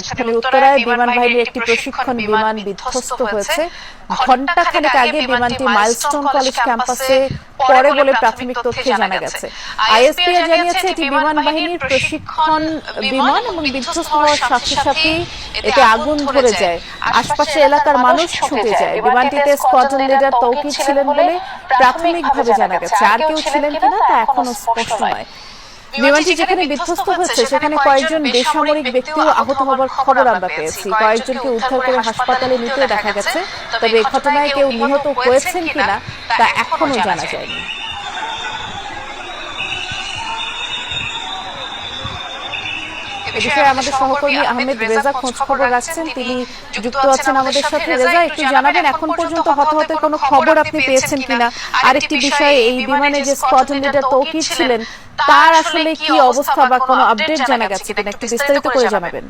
রাজধানীর উত্তরায় বিমান বাহিনীর একটি প্রশিক্ষণ বিমান বিধ্বস্ত হয়েছে। ঘণ্টাখানেক আগে বিমানটি মাইলস্টোন কলেজ ক্যাম্পাসে পড়ে বলে প্রাথমিক তথ্যে জানা গেছে। আইএসপিআর জানিয়েছে এটি বিমান বাহিনীর প্রশিক্ষণ বিমান এবং বিধ্বস্ত হওয়ার সাথে সাথেই এতে আগুন ধরে যায়। আশপাশের এলাকার মানুষ ছুটে যায়। বিমানটিতে স্কোয়াড্রন লিডার তৌকির ছিলেন বলে প্রাথমিকভাবে জানা গেছে। আর কেউ ছিলেন কিনা তা এখনো স্পষ্ট নয়। বিমানটি যেখানে বিধ্বস্ত হয়েছে সেখানে কয়েকজন বেসামরিক ব্যক্তিও আহত হবার খবর আমরা পেয়েছি। কয়েকজনকে উদ্ধার করে হাসপাতালে নিতে দেখা গেছে, তবে এই ঘটনায় কেউ নিহত হয়েছেন কিনা তা এখনো জানা যায়নি। এ বিষয়ে আমাদের সহকর্মী আহমেদ রেজা খোঁজ খবর রাখছেন, তিনি যুক্ত আছেন আমাদের সাথে। রেজা, একটু জানাবেন এখন পর্যন্ত হতাহতের কোনো খবর আপনি পেয়েছেন কিনা? আরেকটি বিষয়, এই বিমানে যে স্কোয়াড্রন লিডার তৌকির ছিলেন তার আসলে কি অবস্থা বা কোনো আপডেট জানা গেছে কিনা, একটু বিস্তারিত করে জানাবেন।